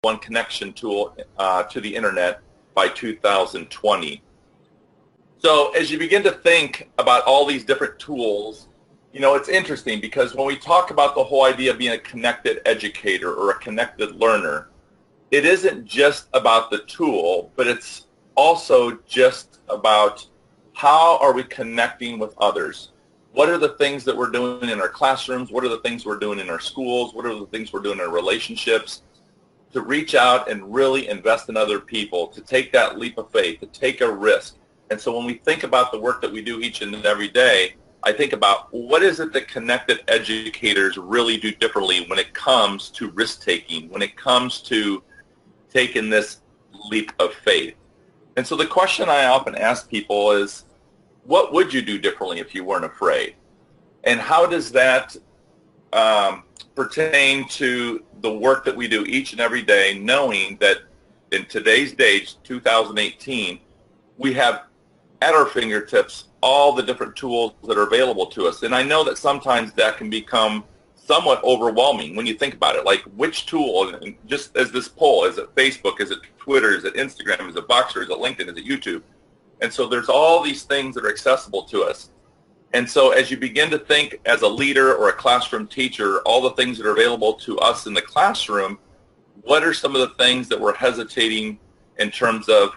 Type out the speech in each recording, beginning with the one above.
one connection tool to the internet by 2020. So as you begin to think about all these different tools, you know, it's interesting because when we talk about the whole idea of being a connected educator or a connected learner, it isn't just about the tool, but it's also just about how are we connecting with others. What are the things that we're doing in our classrooms? What are the things we're doing in our schools? What are the things we're doing in our relationships to reach out and really invest in other people, to take that leap of faith, to take a risk? And so when we think about the work that we do each and every day, I think about what is it that connected educators really do differently when it comes to risk-taking, when it comes to taking this leap of faith. And so the question I often ask people is, what would you do differently if you weren't afraid? And how does that pertain to the work that we do each and every day, knowing that in today's date, 2018, we have at our fingertips all the different tools that are available to us. And I know that sometimes that can become somewhat overwhelming when you think about it, like which tool, and just as this poll, is it Facebook, is it Twitter, is it Instagram, is it Boxer, is it LinkedIn, is it YouTube? And so there's all these things that are accessible to us. And so as you begin to think as a leader or a classroom teacher, all the things that are available to us in the classroom, what are some of the things that we're hesitating in terms of,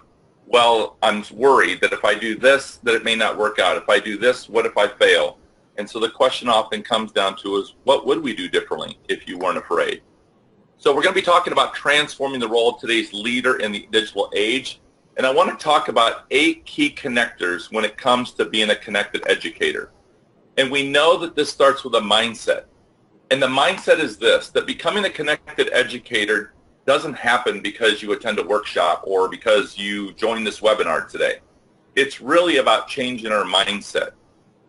well, I'm worried that if I do this, that it may not work out. If I do this, what if I fail? And so the question often comes down to is, what would we do differently if you weren't afraid? So we're going to be talking about transforming the role of today's leader in the digital age. And I want to talk about 8 key connectors when it comes to being a connected educator. And we know that this starts with a mindset. And the mindset is this, that becoming a connected educator doesn't happen because you attend a workshop or because you join this webinar today. It's really about changing our mindset.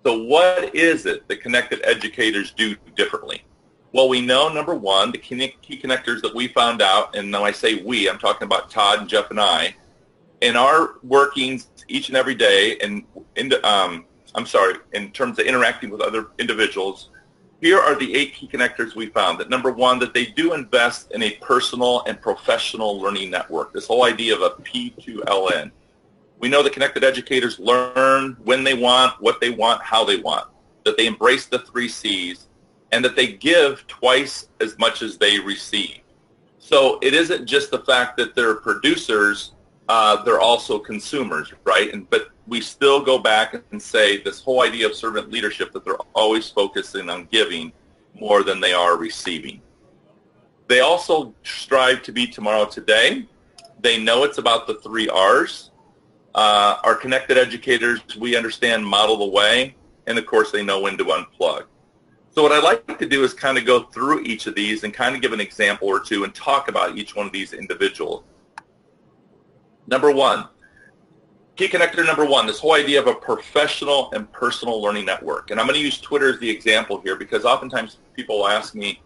So what is it that connected educators do differently? Well, we know, number one, the key connectors that we found out, and when I say we, I'm talking about Todd and Jeff and I, in our workings each and every day, and in terms of interacting with other individuals, here are the 8 key connectors we found. That number one, that they do invest in a personal and professional learning network. This whole idea of a P2LN. We know that connected educators learn when they want, what they want, how they want. That they embrace the 3 C's, and that they give twice as much as they receive. So it isn't just the fact that they're producers, they're also consumers, right? But we still go back and say this whole idea of servant leadership, that they're always focusing on giving more than they are receiving. They also strive to be tomorrow today. They know it's about the 3 R's. Our connected educators, we understand, model the way, and of course they know when to unplug. So what I'd like to do is kind of go through each of these and kind of give an example or two and talk about each one of these individuals. Number one, key connector number one, this whole idea of a professional and personal learning network. And I'm going to use Twitter as the example here because oftentimes people will ask me,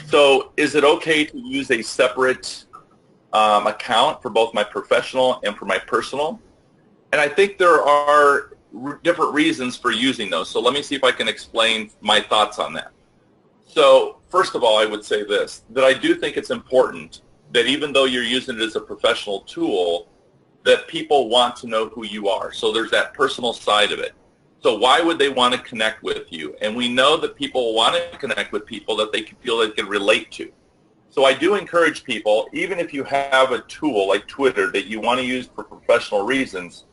so is it okay to use a separate account for both my professional and for my personal? And I think there are different reasons for using those. So let me see if I can explain my thoughts on that. So first of all, I would say this, that I do think it's important that even though you're using it as a professional tool, that people want to know who you are. So there's that personal side of it. So why would they want to connect with you? And we know that people want to connect with people that they can feel they can relate to. So I do encourage people, even if you have a tool like Twitter that you want to use for professional reasons,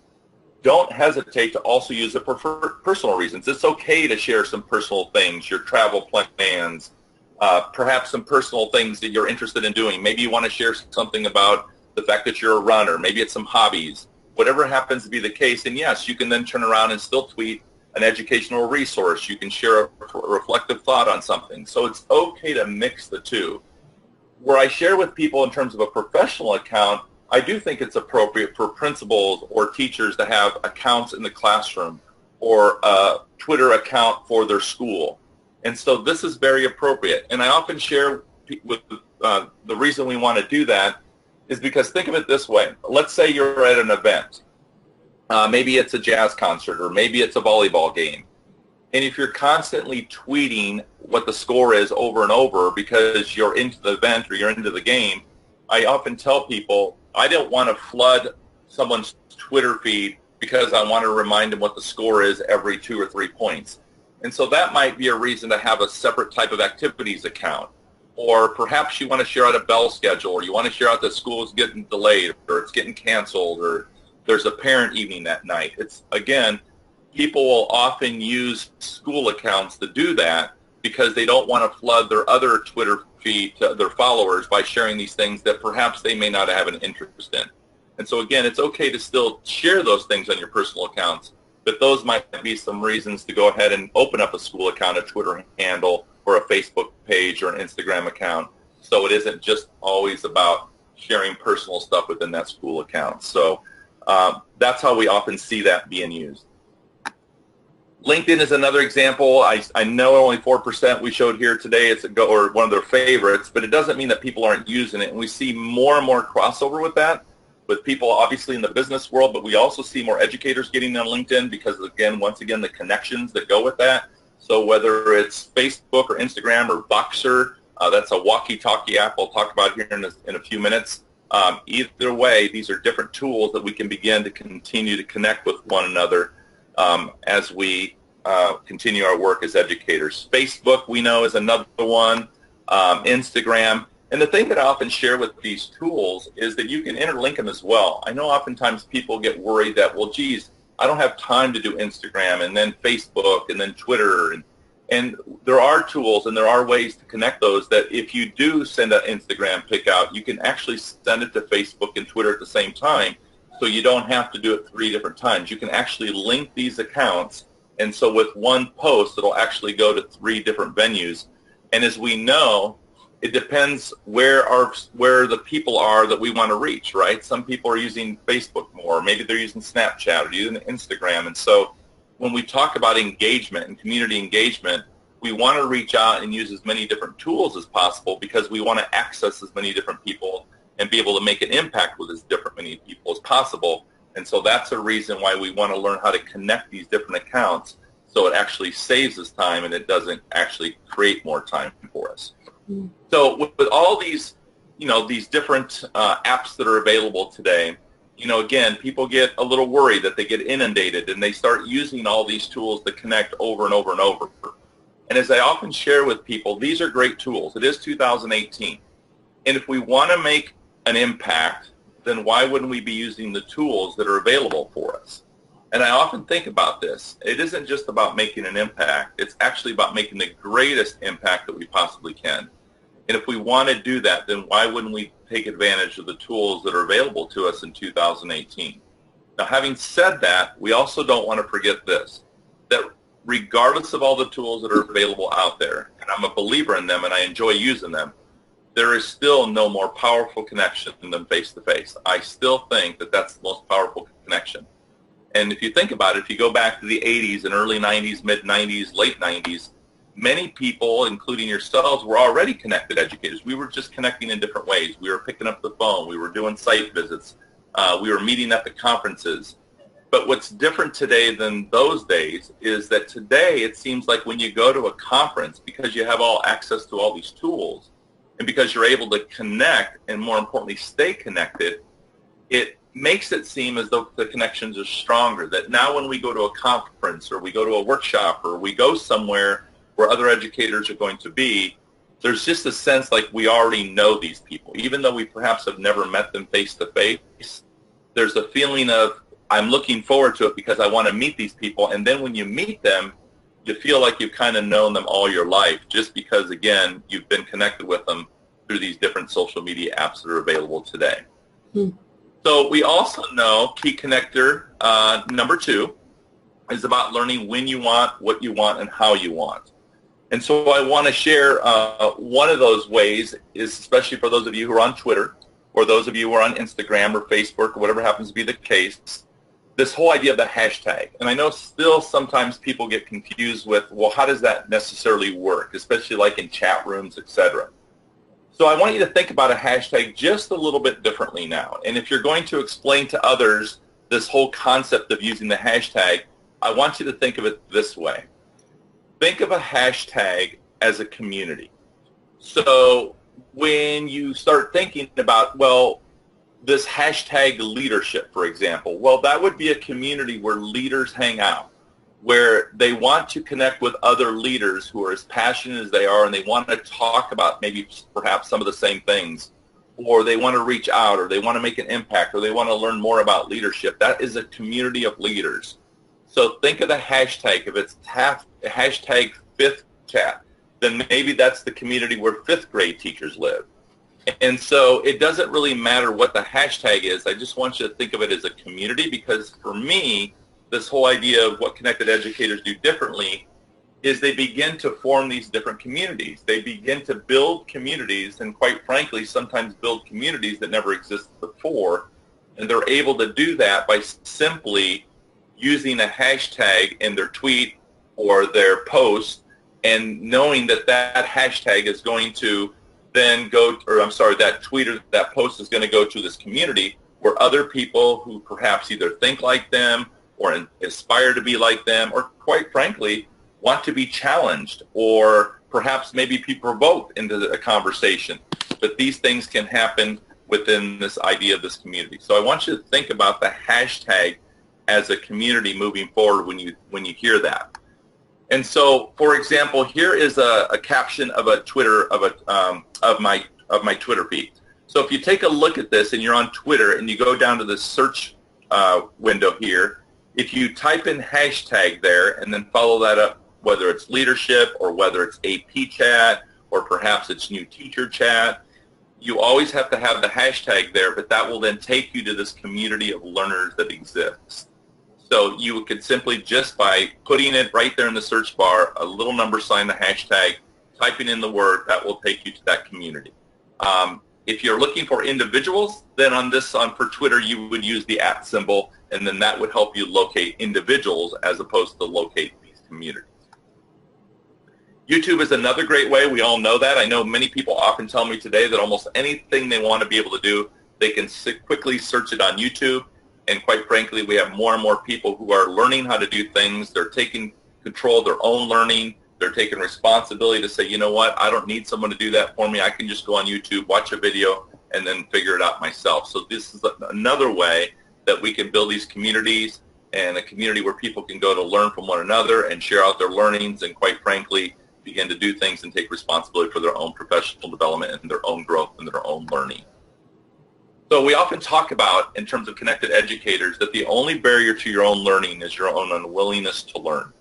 don't hesitate to also use it for personal reasons. It's okay to share some personal things, your travel plans, perhaps some personal things that you're interested in doing. Maybe you want to share something about the fact that you're a runner. Maybe it's some hobbies. Whatever happens to be the case, and yes, you can then turn around and still tweet an educational resource. You can share a reflective thought on something. So it's okay to mix the two. Where I share with people in terms of a professional account, I do think it's appropriate for principals or teachers to have accounts in the classroom or a Twitter account for their school. And so this is very appropriate. And I often share with the reason we want to do that is because think of it this way. Let's say you're at an event. Maybe it's a jazz concert or maybe it's a volleyball game. And if you're constantly tweeting what the score is over and over because you're into the event or you're into the game, I often tell people I don't want to flood someone's Twitter feed because I want to remind them what the score is every 2 or 3 points. And so that might be a reason to have a separate type of activities account. Or perhaps you want to share out a bell schedule, or you want to share out that school is getting delayed, or it's getting canceled, or there's a parent evening that night. It's, again, people will often use school accounts to do that because they don't want to flood their other Twitter feed to their followers by sharing these things that perhaps they may not have an interest in. And so, again, it's okay to still share those things on your personal accounts, but those might be some reasons to go ahead and open up a school account, a Twitter handle, or a Facebook page or an Instagram account, so it isn't just always about sharing personal stuff within that school account. So that's how we often see that being used. LinkedIn is another example. I know only 4% we showed here today. It's or one of their favorites, but it doesn't mean that people aren't using it. And we see more and more crossover with that, with people obviously in the business world, but we also see more educators getting on LinkedIn because, again, once again, the connections that go with that. So whether it's Facebook or Instagram or Boxer, that's a walkie-talkie app we'll talk about here in a few minutes. Either way, these are different tools that we can begin to continue to connect with one another as we continue our work as educators. Facebook, we know, is another one. Instagram. And the thing that I often share with these tools is that you can interlink them as well. I know oftentimes people get worried that, well, geez, I don't have time to do Instagram and then Facebook and then Twitter. And there are tools and there are ways to connect those that if you do send an Instagram pic out, you can actually send it to Facebook and Twitter at the same time, so you don't have to do it 3 different times. You can actually link these accounts, and so with one post, it'll actually go to 3 different venues. And as we know, it depends where the people are that we want to reach, right? Some people are using Facebook more. Maybe they're using Snapchat or using Instagram. And so when we talk about engagement and community engagement, we want to reach out and use as many different tools as possible because we want to access as many different people and be able to make an impact with as many people as possible. And so that's a reason why we want to learn how to connect these different accounts so it actually saves us time and it doesn't actually create more time for us. So with all these, these different apps that are available today, again, people get a little worried that they get inundated and they start using all these tools to connect over and over and over. And as I often share with people, these are great tools. It is 2018. And if we want to make an impact, then why wouldn't we be using the tools that are available for us? And I often think about this. It isn't just about making an impact. It's actually about making the greatest impact that we possibly can. And if we want to do that, then why wouldn't we take advantage of the tools that are available to us in 2018? Now, having said that, we also don't want to forget this, that regardless of all the tools that are available out there, and I'm a believer in them and I enjoy using them, there is still no more powerful connection than face-to-face. I still think that that's the most powerful connection. And if you think about it, if you go back to the 80s and early 90s, mid-90s, late 90s, many people, including yourselves, were already connected educators. We were just connecting in different ways. We were picking up the phone. We were doing site visits. We were meeting up at conferences. But what's different today than those days is that today it seems like when you go to a conference, because you have all access to all these tools, and because you're able to connect and, more importantly, stay connected, it makes it seem as though the connections are stronger, that now when we go to a conference or we go to a workshop or we go somewhere where other educators are going to be, there's just a sense like we already know these people. Even though we perhaps have never met them face-to-face, there's a feeling of, I'm looking forward to it because I want to meet these people. And then when you meet them, you feel like you've kind of known them all your life just because, again, you've been connected with them through these different social media apps that are available today. So we also know key connector number 2 is about learning when you want, what you want, and how you want. And so I want to share one of those ways is, especially for those of you who are on Twitter or those of you who are on Instagram or Facebook or whatever happens to be the case, this whole idea of the hashtag. And I know still sometimes people get confused with, well, how does that necessarily work, especially like in chat rooms, etc. So I want you to think about a hashtag just a little bit differently now. And if you're going to explain to others this whole concept of using the hashtag, I want you to think of it this way. Think of a hashtag as a community. So when you start thinking about, well, this hashtag leadership, for example, well, that would be a community where leaders hang out, where they want to connect with other leaders who are as passionate as they are, and they want to talk about maybe perhaps some of the same things, or they want to reach out, or they want to make an impact, or they want to learn more about leadership. That is a community of leaders. So think of the hashtag. If it's hashtag fifth chat, then maybe that's the community where fifth grade teachers live. And so it doesn't really matter what the hashtag is. I just want you to think of it as a community, because for me, this whole idea of what connected educators do differently is they begin to form these different communities. They begin to build communities, and quite frankly, sometimes build communities that never existed before. And they're able to do that by simply using a hashtag in their tweet or their post, and knowing that that hashtag is going to then go, or I'm sorry, that tweet or that post is going to go to this community where other people who perhaps either think like them or aspire to be like them, or quite frankly, want to be challenged, or perhaps maybe be provoked into a conversation. But these things can happen within this idea of this community. So I want you to think about the hashtag as a community moving forward when you hear that. And so, for example, here is a caption of a Twitter of my Twitter feed. So if you take a look at this and you're on Twitter and you go down to the search window here, if you type in hashtag there and then follow that up, whether it's leadership or whether it's AP chat or perhaps it's new teacher chat, you always have to have the hashtag there, but that will then take you to this community of learners that exists. So you could simply, just by putting it right there in the search bar, a little number sign, the hashtag, typing in the word, that will take you to that community. If you're looking for individuals, then for Twitter, you would use the @ symbol, and then that would help you locate individuals as opposed to locate these communities. YouTube is another great way. We all know that. I know many people often tell me today that almost anything they want to be able to do, they can quickly search it on YouTube. And quite frankly, we have more and more people who are learning how to do things. They're taking control of their own learning. They're taking responsibility to say, you know what, I don't need someone to do that for me. I can just go on YouTube, watch a video, and then figure it out myself. So this is another way that we can build these communities, and a community where people can go to learn from one another and share out their learnings, and quite frankly, begin to do things and take responsibility for their own professional development and their own growth and their own learning. So we often talk about, in terms of connected educators, that the only barrier to your own learning is your own unwillingness to learn.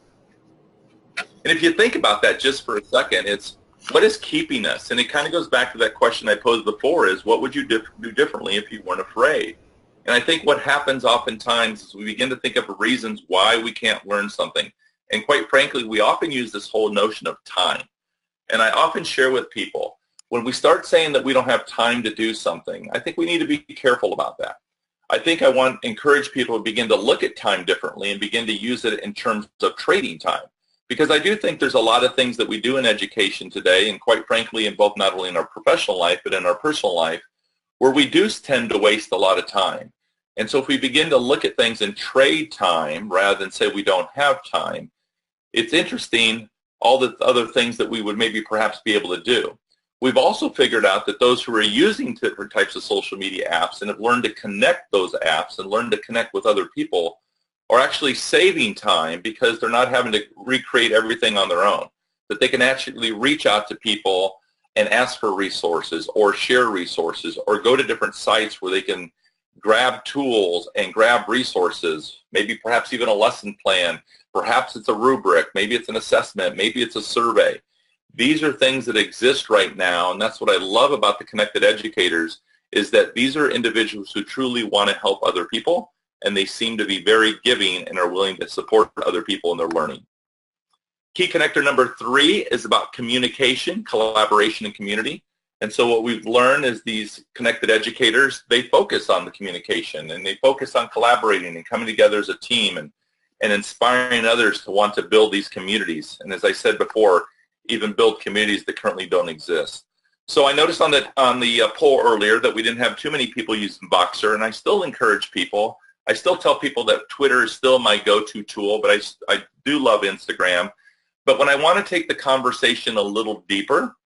And if you think about that just for a second, it's what is keeping us? And it kind of goes back to that question I posed before, is what would you do differently if you weren't afraid? And I think what happens oftentimes is we begin to think of reasons why we can't learn something. And quite frankly, we often use this whole notion of time. And I often share with people, when we start saying that we don't have time to do something, I think we need to be careful about that. I think I want to encourage people to begin to look at time differently and begin to use it in terms of trading time. Because I do think there's a lot of things that we do in education today, and quite frankly, in both not only in our professional life, but in our personal life, where we do tend to waste a lot of time. And so if we begin to look at things and trade time rather than say we don't have time, it's interesting all the other things that we would maybe perhaps be able to do. We've also figured out that those who are using different types of social media apps and have learned to connect those apps and learn to connect with other people are actually saving time, because they're not having to recreate everything on their own, that they can actually reach out to people and ask for resources or share resources or go to different sites where they can grab tools and grab resources, maybe perhaps even a lesson plan, perhaps it's a rubric, maybe it's an assessment, maybe it's a survey. These are things that exist right now, and that's what I love about the connected educators, is that these are individuals who truly want to help other people, and they seem to be very giving and are willing to support other people in their learning. Key connector number 3 is about communication, collaboration, and community. And so what we've learned is these connected educators, they focus on the communication, and they focus on collaborating and coming together as a team, and inspiring others to want to build these communities. And as I said before, even build communities that currently don't exist. So I noticed on the poll earlier that we didn't have too many people using Voxer, and I still encourage people. I still tell people that Twitter is still my go-to tool, but I do love Instagram. But when I want to take the conversation a little deeper,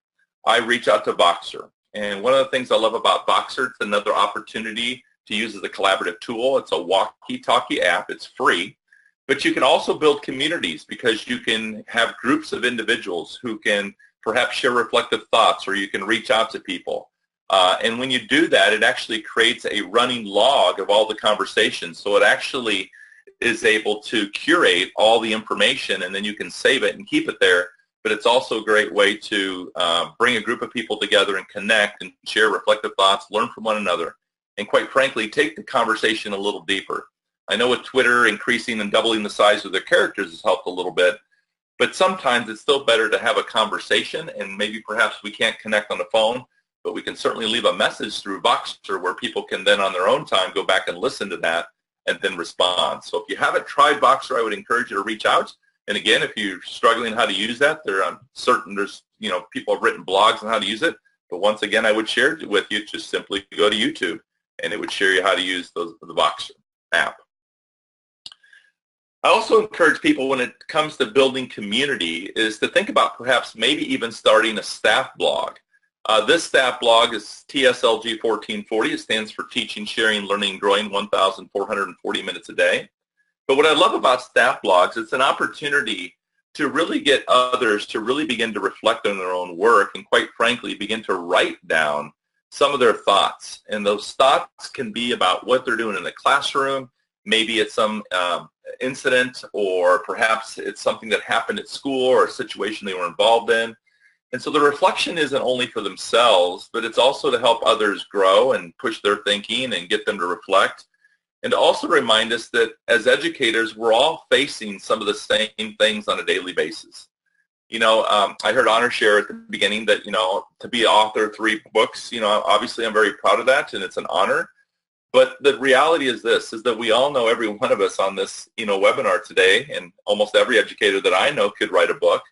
I reach out to Voxer. And one of the things I love about Voxer, it's another opportunity to use as a collaborative tool. It's a walkie-talkie app. It's free. But you can also build communities because you can have groups of individuals who can perhaps share reflective thoughts, or you can reach out to people. And when you do that, it actually creates a running log of all the conversations. So it actually is able to curate all the information, and then you can save it and keep it there. But it's also a great way to bring a group of people together and connect and share reflective thoughts, learn from one another, and quite frankly, take the conversation a little deeper. I know with Twitter increasing and doubling the size of their characters has helped a little bit, but sometimes it's still better to have a conversation, and maybe perhaps we can't connect on the phone, but we can certainly leave a message through Voxer where people can then on their own time go back and listen to that and then respond. So if you haven't tried Voxer, I would encourage you to reach out. And again, if you're struggling how to use that, there's people have written blogs on how to use it. But once again, I would share it with you. Just simply go to YouTube, and it would show you how to use the Voxer app. I also encourage people when it comes to building community is to think about perhaps maybe even starting a staff blog. This staff blog is TSLG 1440. It stands for Teaching, Sharing, Learning, Growing 1,440 minutes a day. But what I love about staff blogs, it's an opportunity to really get others to really begin to reflect on their own work and quite frankly begin to write down some of their thoughts. And those thoughts can be about what they're doing in the classroom. Maybe it's some incident, or perhaps it's something that happened at school or a situation they were involved in. And so the reflection isn't only for themselves, but it's also to help others grow and push their thinking and get them to reflect. And to also remind us that as educators, we're all facing some of the same things on a daily basis. I heard Honor share at the beginning that, to be author of 3 books, obviously I'm very proud of that, and it's an honor. But the reality is this, is that we all know, every one of us on this, webinar today, and almost every educator that I know could write a book.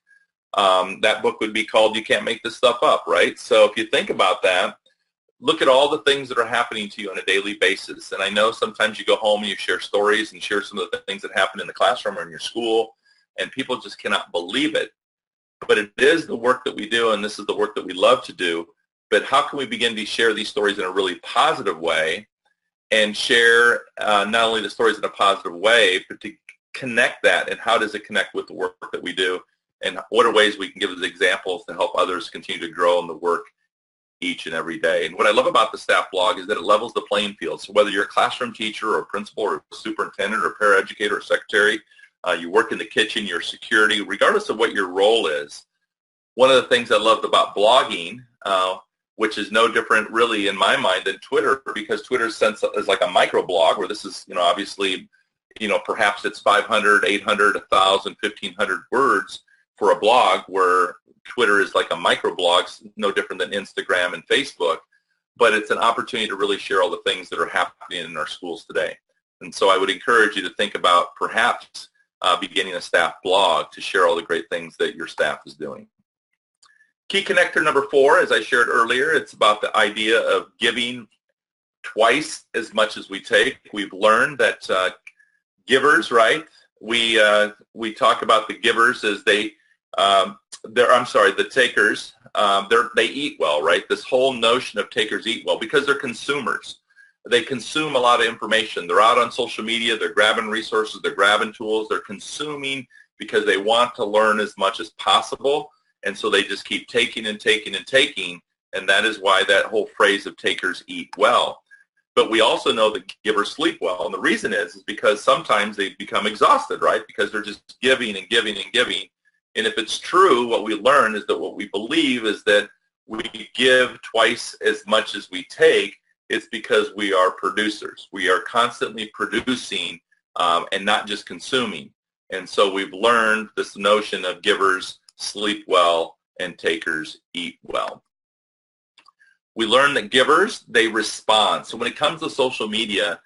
That book would be called You Can't Make This Stuff Up, right? So if you think about that, look at all the things that are happening to you on a daily basis. And I know sometimes you go home and you share stories and share some of the things that happen in the classroom or in your school, and people just cannot believe it. But it is the work that we do, and this is the work that we love to do. But how can we begin to share these stories in a really positive way and share not only the stories in a positive way, but to connect that, and how does it connect with the work that we do, and what are ways we can give as examples to help others continue to grow in the work each and every day. And what I love about the staff blog is that it levels the playing field. So whether you're a classroom teacher or a principal or a superintendent or a paraeducator or secretary, you work in the kitchen, you're security, regardless of what your role is. One of the things I loved about blogging, which is no different really in my mind than Twitter, because Twitter is like a microblog where this is, obviously, perhaps it's 500, 800, 1,000, 1,500 words for a blog, where Twitter is like a microblog, no different than Instagram and Facebook, but it's an opportunity to really share all the things that are happening in our schools today. And so I would encourage you to think about perhaps beginning a staff blog to share all the great things that your staff is doing. Key connector number 4, as I shared earlier, it's about the idea of giving twice as much as we take. We've learned that givers, right? We talk about the givers as the takers, they eat well, right? This whole notion of takers eat well because they're consumers. They consume a lot of information. They're out on social media. They're grabbing resources. They're grabbing tools. They're consuming because they want to learn as much as possible. And so they just keep taking and taking and taking. And that is why that whole phrase of takers eat well. But we also know that givers sleep well. And the reason is because sometimes they become exhausted, right? Because they're just giving and giving and giving. And if it's true, what we learn is that what we believe is that we give twice as much as we take. It's because we are producers. We are constantly producing and not just consuming. And so we've learned this notion of givers sleep well and takers eat well. We learn that givers, they respond. So when it comes to social media,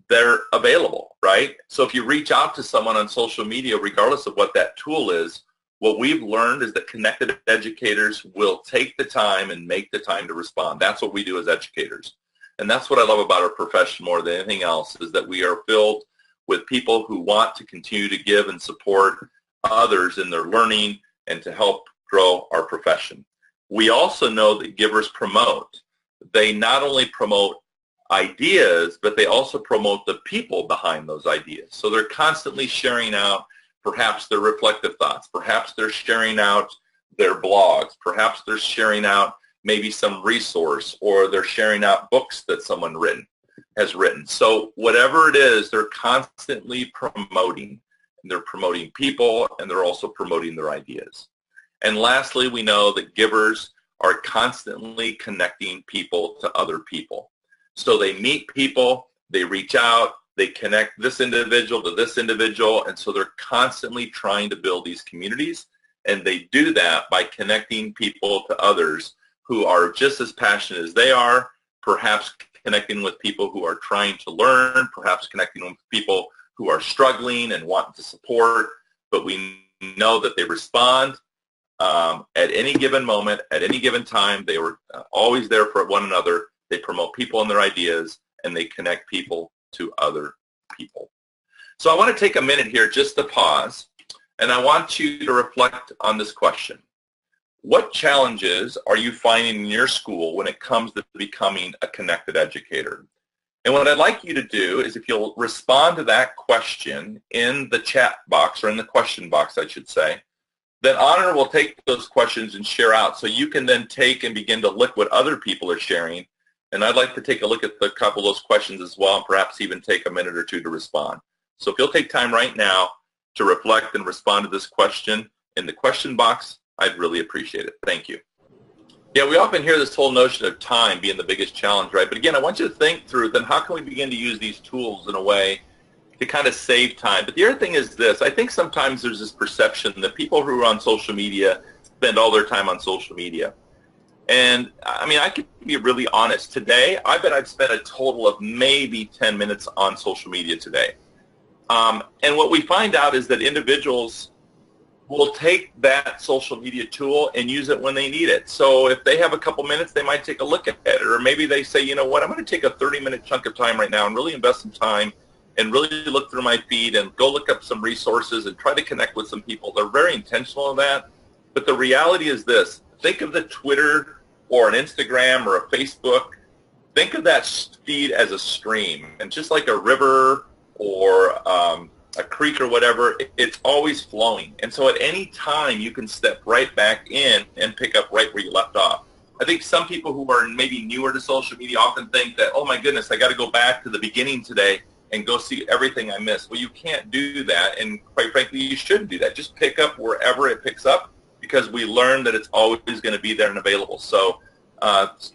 they're available, right? So if you reach out to someone on social media, regardless of what that tool is, what we've learned is that connected educators will take the time and make the time to respond. That's what we do as educators. And that's what I love about our profession more than anything else, is that we are filled with people who want to continue to give and support others in their learning and to help grow our profession. We also know that givers promote. They not only promote ideas, but they also promote the people behind those ideas. So they're constantly sharing out perhaps their reflective thoughts, perhaps they're sharing out their blogs, perhaps they're sharing out maybe some resource, or they're sharing out books that someone has written. So whatever it is, they're constantly promoting. And they're promoting people, and they're also promoting their ideas. And lastly, we know that givers are constantly connecting people to other people. So they meet people, they reach out, they connect this individual to this individual, and so they're constantly trying to build these communities, and they do that by connecting people to others who are just as passionate as they are, perhaps connecting with people who are trying to learn, perhaps connecting with people who are struggling and want to support, but we know that they respond at any given moment, at any given time. They were always there for one another. They promote people and their ideas, and they connect people to other people. So I want to take a minute here just to pause, and I want you to reflect on this question. What challenges are you finding in your school when it comes to becoming a connected educator? And what I'd like you to do is, if you'll respond to that question in the chat box, or in the question box, I should say, then Honor will take those questions and share out, so you can then take and begin to look what other people are sharing. And I'd like to take a look at a couple of those questions as well, and perhaps even take a minute or two to respond. So if you'll take time right now to reflect and respond to this question in the question box, I'd really appreciate it. Thank you. Yeah, we often hear this whole notion of time being the biggest challenge, right? But again, I want you to think through, then how can we begin to use these tools in a way to kind of save time? But the other thing is this. I think sometimes there's this perception that people who are on social media spend all their time on social media. And, I mean, I can be really honest. Today, I bet I've spent a total of maybe 10 minutes on social media today. And what we find out is that individuals will take that social media tool and use it when they need it. So if they have a couple minutes, they might take a look at it. Or maybe they say, you know what, I'm going to take a 30-minute chunk of time right now and really invest some time and really look through my feed and go look up some resources and try to connect with some people. They're very intentional in that. But the reality is this. Think of the Twitter or an Instagram or a Facebook. Think of that feed as a stream. And just like a river or a creek or whatever, it's always flowing. And so at any time, you can step right back in and pick up right where you left off. I think some people who are maybe newer to social media often think that, oh my goodness, I got to go back to the beginning today and go see everything I missed. Well, you can't do that, and quite frankly, you shouldn't do that. Just pick up wherever it picks up, because we learned that it's always going to be there and available. So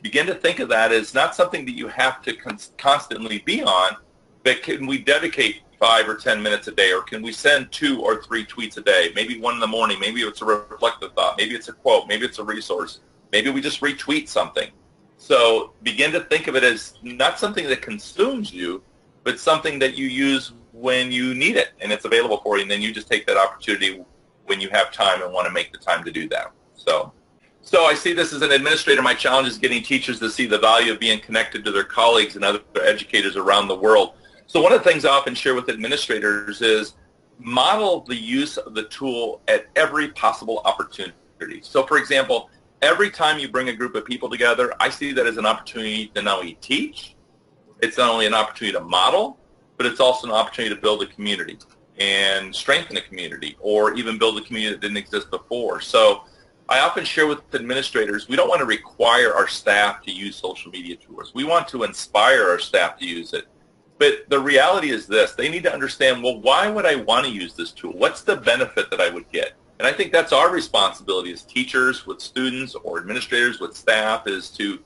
begin to think of that as not something that you have to constantly be on, but can we dedicate 5 or 10 minutes a day, or can we send 2 or 3 tweets a day? Maybe one in the morning, maybe it's a reflective thought, maybe it's a quote, maybe it's a resource, maybe we just retweet something. So begin to think of it as not something that consumes you, but something that you use when you need it and it's available for you, and then you just take that opportunity when you have time and want to make the time to do that. So I see this as an administrator. My challenge is getting teachers to see the value of being connected to their colleagues and other educators around the world. So one of the things I often share with administrators is model the use of the tool at every possible opportunity. So for example, every time you bring a group of people together, I see that as an opportunity to not only teach, it's not only an opportunity to model, but it's also an opportunity to build a community and strengthen a community, or even build a community that didn't exist before. So I often share with administrators, we don't want to require our staff to use social media tools. We want to inspire our staff to use it. But the reality is this. They need to understand, well, why would I want to use this tool? What's the benefit that I would get? And I think that's our responsibility as teachers with students, or administrators with staff, is to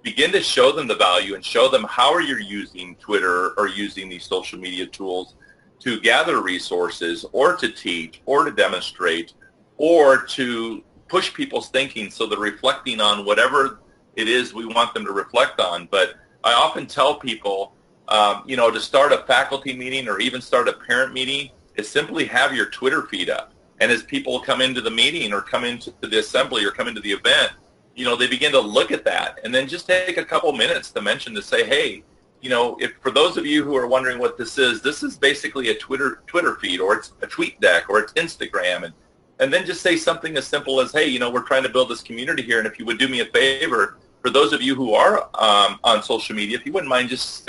begin to show them the value and show them how are you using Twitter or using these social media tools to gather resources, or to teach, or to demonstrate, or to push people's thinking so they're reflecting on whatever it is we want them to reflect on. But I often tell people, to start a faculty meeting or even start a parent meeting is simply have your Twitter feed up. And as people come into the meeting or come into the assembly or come into the event, they begin to look at that, and then just take a couple minutes to mention, to say, hey, if for those of you who are wondering what this is basically a Twitter feed, or it's a tweet deck, or it's Instagram, and And then just say something as simple as, hey, we're trying to build this community here, and if you would do me a favor, for those of you who are on social media, if you wouldn't mind just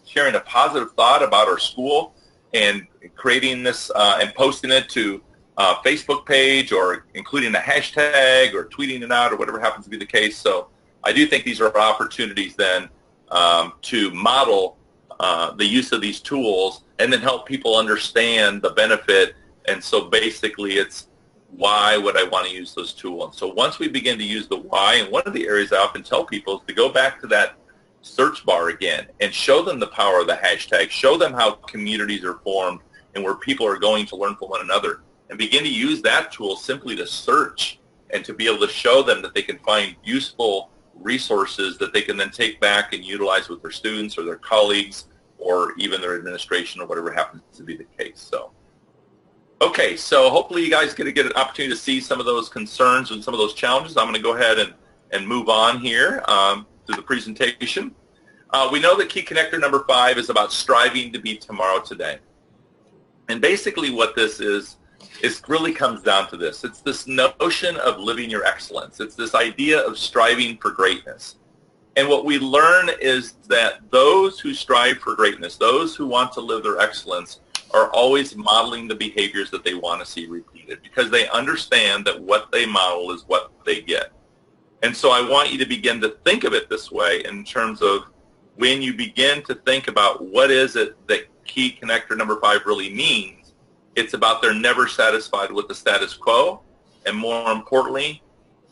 sharing a positive thought about our school and creating this and posting it to Facebook page, or including a hashtag or tweeting it out, or whatever happens to be the case. So I do think these are opportunities then to model the use of these tools and then help people understand the benefit. And so basically it's, why would I want to use those tools? And so once we begin to use the why, and one of the areas I often tell people is to go back to that search bar again and show them the power of the hashtag, show them how communities are formed and where people are going to learn from one another, and begin to use that tool simply to search and to be able to show them that they can find useful resources that they can then take back and utilize with their students or their colleagues or even their administration or whatever happens to be the case. So, okay, so hopefully you guys get an opportunity to see some of those concerns and some of those challenges. I'm going to go ahead and move on here through the presentation. We know that key connector number 5 is about striving to be tomorrow today. And basically what this is really comes down to this. It's this notion of living your excellence. It's this idea of striving for greatness. And what we learn is that those who strive for greatness, those who want to live their excellence, are always modeling the behaviors that they want to see repeated, because they understand that what they model is what they get. And so I want you to begin to think of it this way in terms of when you begin to think about what is it that key connector number 5 really means. It's about they're never satisfied with the status quo, and more importantly,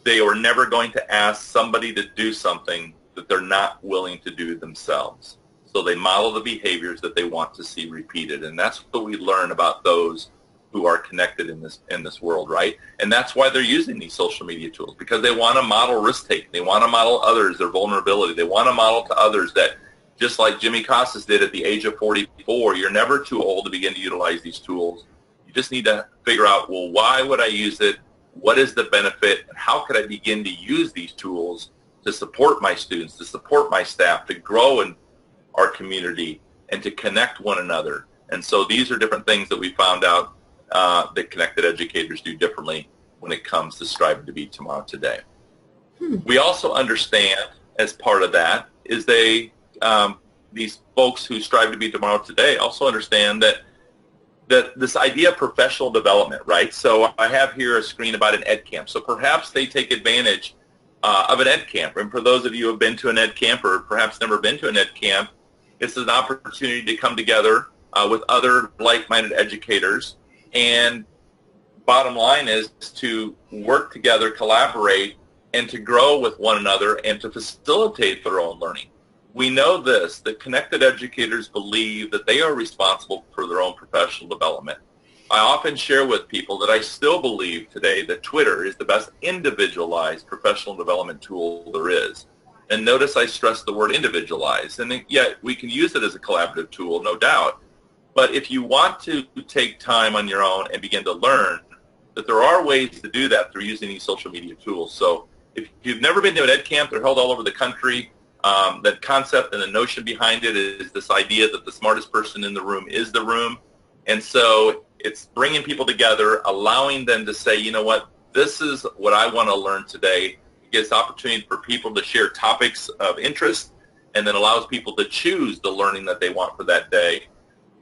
they are never going to ask somebody to do something that they're not willing to do themselves. So they model the behaviors that they want to see repeated, and that's what we learn about those who are connected in this world, right? And that's why they're using these social media tools, because they want to model risk-taking. They want to model others their vulnerability. They want to model to others that, just like Jimmy Casas did at the age of 44, you're never too old to begin to utilize these tools. You just need to figure out, well, why would I use it? What is the benefit? And how could I begin to use these tools to support my students, to support my staff, to grow in our community, and to connect one another? And so these are different things that we found out that connected educators do differently when it comes to striving to be tomorrow today. We also understand, as part of that, is these folks who strive to be tomorrow today also understand that this idea of professional development, right? So I have here a screen about an ed camp. So perhaps they take advantage of an ed camp. And for those of you who have been to an ed camp or perhaps never been to an ed camp, it's an opportunity to come together with other like-minded educators. And bottom line is to work together, collaborate, and to grow with one another and to facilitate their own learning. We know this, that connected educators believe that they are responsible for their own professional development. I often share with people that I still believe today that Twitter is the best individualized professional development tool there is. And notice I stress the word individualized. And yet we can use it as a collaborative tool, no doubt. But if you want to take time on your own and begin to learn, that there are ways to do that through using these social media tools. So if you've never been to an ed camp, they're held all over the country. The concept and the notion behind it is this idea that the smartest person in the room is the room. And so it's bringing people together, allowing them to say, you know what, this is what I want to learn today. It gives opportunity for people to share topics of interest, and then allows people to choose the learning that they want for that day.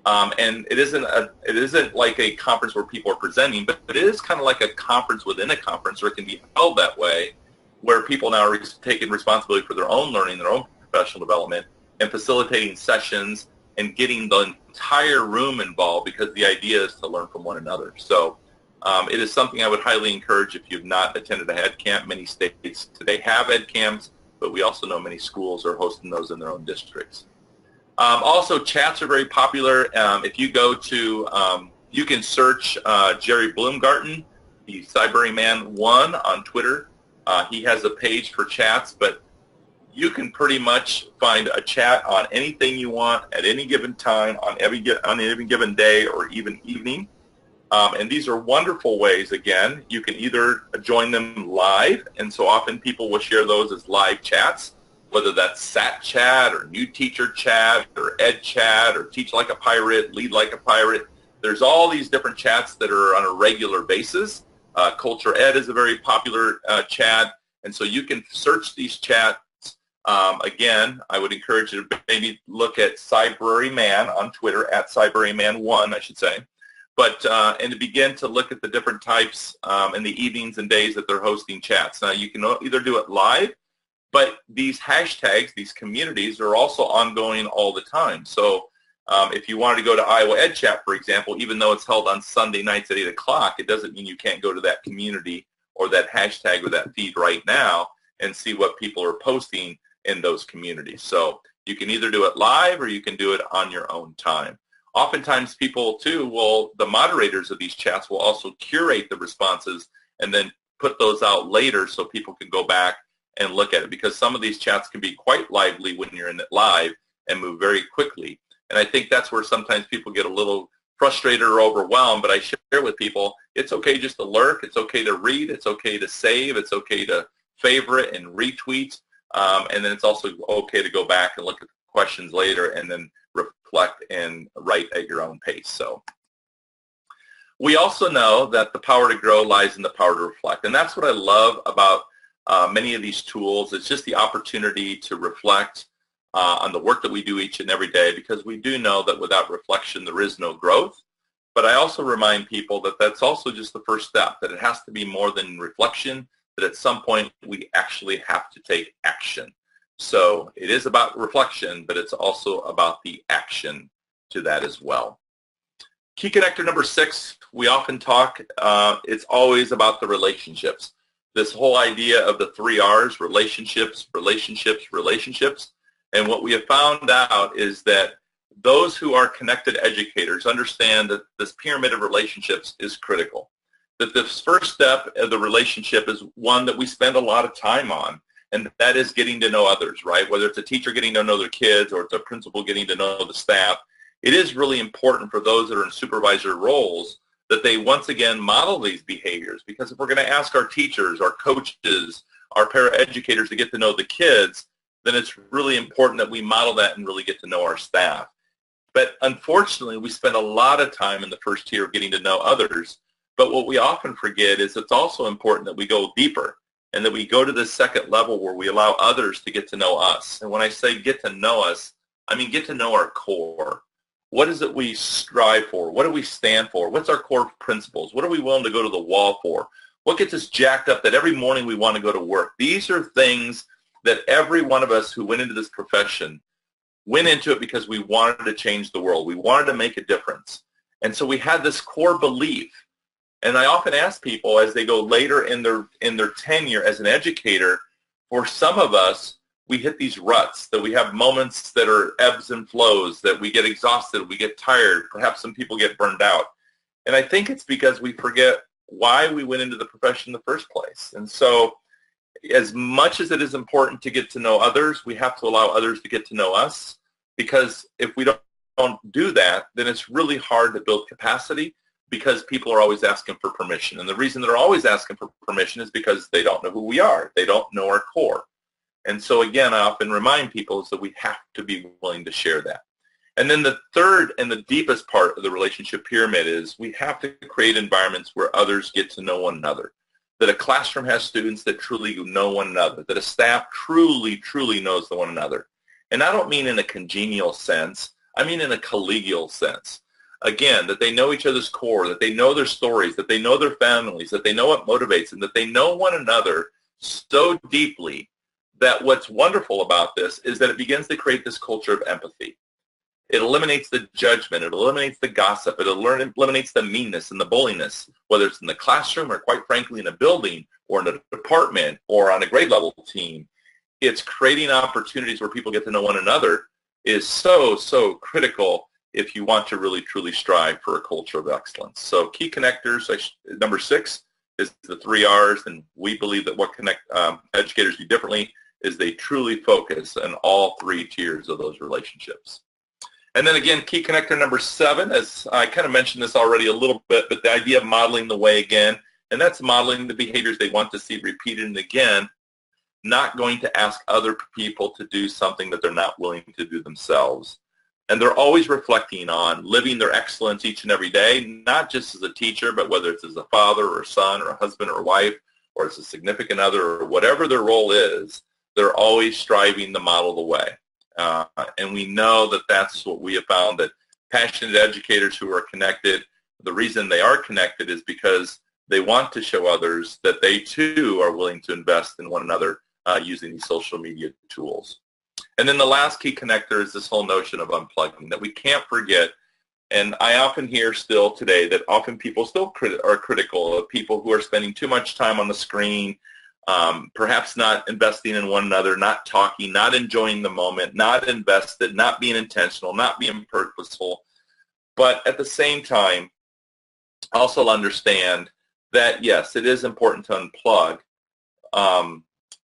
And it isn't like a conference where people are presenting, but it is kind of like a conference within a conference, or it can be held that way, where people now are taking responsibility for their own learning, their own professional development, and facilitating sessions and getting the entire room involved, because the idea is to learn from one another. So it is something I would highly encourage if you've not attended a ed camp. Many states today have ed camps, but we also know many schools are hosting those in their own districts. Also, chats are very popular. If you go to, you can search Jerry Bloomgarten, the Cyberyman 1 on Twitter. He has a page for chats, but you can pretty much find a chat on anything you want at any given time, on any given day or even evening. And these are wonderful ways. Again, you can either join them live, and so often people will share those as live chats, whether that's SAT chat or new teacher chat or ed chat or teach like a pirate, lead like a pirate. There's all these different chats that are on a regular basis. Culture Ed is a very popular chat, and so you can search these chats. Again, I would encourage you to maybe look at Cybraryman on Twitter, at Cybraryman1, I should say. But, and to begin to look at the different types in the evenings and days that they're hosting chats. Now, you can either do it live, but these hashtags, these communities, are also ongoing all the time. So if you wanted to go to Iowa Ed Chat, for example, even though it's held on Sunday nights at 8 o'clock, it doesn't mean you can't go to that community or that hashtag or that feed right now and see what people are posting in those communities. So you can either do it live or you can do it on your own time. Oftentimes people too the moderators of these chats will also curate the responses and then put those out later so people can go back and look at it, because some of these chats can be quite lively when you're in it live and move very quickly. And I think that's where sometimes people get a little frustrated or overwhelmed, but I share with people, it's okay just to lurk, it's okay to read, it's okay to save, it's okay to favorite and retweet, and then it's also okay to go back and look at the questions later and then reflect and write at your own pace. So we also know that the power to grow lies in the power to reflect, and that's what I love about many of these tools. It's just the opportunity to reflect on the work that we do each and every day, because we do know that without reflection there is no growth. But I also remind people that that's also just the first step, that it has to be more than reflection, that at some point we actually have to take action. So it is about reflection, but it's also about the action to that as well. Key connector number 6, we often talk, it's always about the relationships. This whole idea of the 3 R's, relationships, relationships, relationships. And what we have found out is that those who are connected educators understand that this pyramid of relationships is critical. That this first step of the relationship is one that we spend a lot of time on, and that is getting to know others, right? Whether it's a teacher getting to know their kids or it's a principal getting to know the staff, it is really important for those that are in supervisor roles that they once again model these behaviors, because if we're going to ask our teachers, our coaches, our paraeducators to get to know the kids, then it's really important that we model that and really get to know our staff. But unfortunately, we spend a lot of time in the first tier of getting to know others, but what we often forget is it's also important that we go deeper and that we go to the second level where we allow others to get to know us. And when I say get to know us, I mean get to know our core. What is it we strive for? What do we stand for? What's our core principles? What are we willing to go to the wall for? What gets us jacked up that every morning we want to go to work? These are things that every one of us who went into this profession went into it because we wanted to change the world. We wanted to make a difference. And so we had this core belief. And I often ask people as they go later in their tenure as an educator, for some of us, we hit these ruts, that we have moments that are ebbs and flows, that we get exhausted, we get tired, perhaps some people get burned out. And I think it's because we forget why we went into the profession in the first place. And so as much as it is important to get to know others, we have to allow others to get to know us, because if we don't do that, then it's really hard to build capacity, because people are always asking for permission. And the reason they're always asking for permission is because they don't know who we are. They don't know our core. And so again, I often remind people is that we have to be willing to share that. And then the third and the deepest part of the relationship pyramid is we have to create environments where others get to know one another, that a classroom has students that truly know one another, that a staff truly, truly knows one another. And I don't mean in a congenial sense, I mean in a collegial sense. Again, that they know each other's core, that they know their stories, that they know their families, that they know what motivates them, that they know one another so deeply that what's wonderful about this is that it begins to create this culture of empathy. It eliminates the judgment. It eliminates the gossip. It eliminates the meanness and the bulliness, whether it's in the classroom or, quite frankly, in a building or in a department or on a grade level team. It's creating opportunities where people get to know one another is so, so critical if you want to really, truly strive for a culture of excellence. So key connectors, number 6 is the 3 R's, and we believe that what educators do differently is they truly focus on all 3 tiers of those relationships. And then again, key connector number 7, as I kind of mentioned this already a little bit, but the idea of modeling the way again, and that's modeling the behaviors they want to see repeated and again, not going to ask other people to do something that they're not willing to do themselves. And they're always reflecting on living their excellence each and every day, not just as a teacher, but whether it's as a father or a son or a husband or a wife or as a significant other or whatever their role is, they're always striving to model the way. And we know that that's what we have found, that passionate educators who are connected, the reason they are connected is because they want to show others that they too are willing to invest in one another using these social media tools. And then the last key connector is this whole notion of unplugging, that we can't forget. And I often hear still today that often people still are critical of people who are spending too much time on the screen, perhaps not investing in one another, not talking, not enjoying the moment, not invested, not being intentional, not being purposeful. But at the same time, also understand that, yes, it is important to unplug,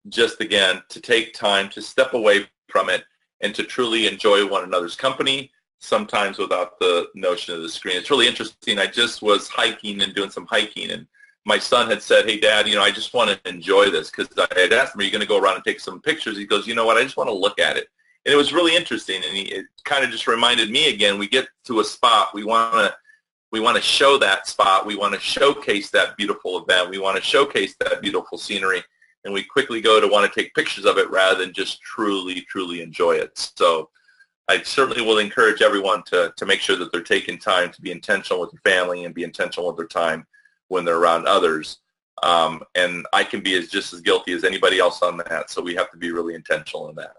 just again, to take time to step away from it and to truly enjoy one another's company, sometimes without the notion of the screen. It's really interesting. I just was hiking and doing some hiking, and my son had said, hey, Dad, I just want to enjoy this, because I had asked him, are you going to go around and take some pictures? He goes, you know what, I just want to look at it. And it was really interesting, and it kind of just reminded me again, we get to a spot, we want to show that spot, we want to showcase that beautiful event, we want to showcase that beautiful scenery, and we quickly go to want to take pictures of it rather than just truly, truly enjoy it. So I certainly will encourage everyone to make sure that they're taking time to be intentional with their family and be intentional with their time when they're around others. And I can be just as guilty as anybody else on that, so we have to be really intentional in that.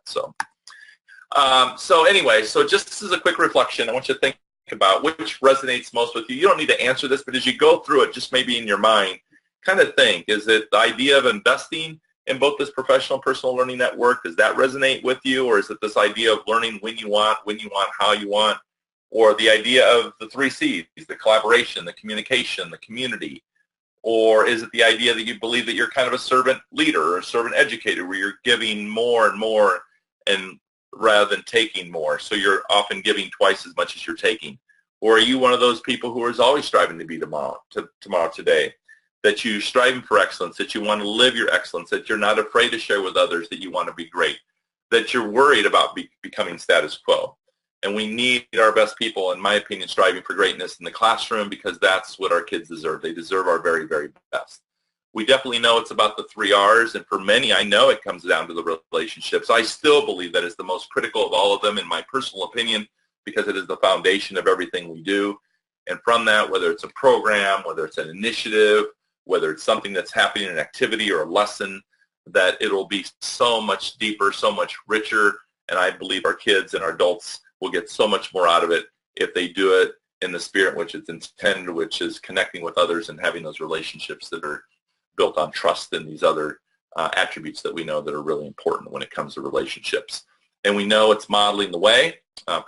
So anyway, so just as a quick reflection, I want you to think about which resonates most with you. You don't need to answer this, but as you go through it, just maybe in your mind, kind of think, is it the idea of investing in both this professional and personal learning network? Does that resonate with you? Or is it this idea of learning when you want, how you want? Or the idea of the 3 C's, the collaboration, the communication, the community? Or is it the idea that you believe that you're kind of a servant leader or a servant educator where you're giving more and more and rather than taking more, so you're often giving twice as much as you're taking? Or are you one of those people who is always striving to be tomorrow today, that you're striving for excellence, that you want to live your excellence, that you're not afraid to share with others, that you want to be great, that you're worried about becoming status quo? And we need our best people, in my opinion, striving for greatness in the classroom, because that's what our kids deserve. They deserve our very, very best. We definitely know it's about the 3 R's, and for many, I know it comes down to the relationships. I still believe that it's the most critical of all of them, in my personal opinion, because it is the foundation of everything we do. And from that, whether it's a program, whether it's an initiative, whether it's something that's happening, an activity or a lesson, that it'll be so much deeper, so much richer, and I believe our kids and our adults will get so much more out of it if they do it in the spirit in which it's intended, which is connecting with others and having those relationships that are built on trust and these other attributes that we know that are really important when it comes to relationships. And we know it's modeling the way.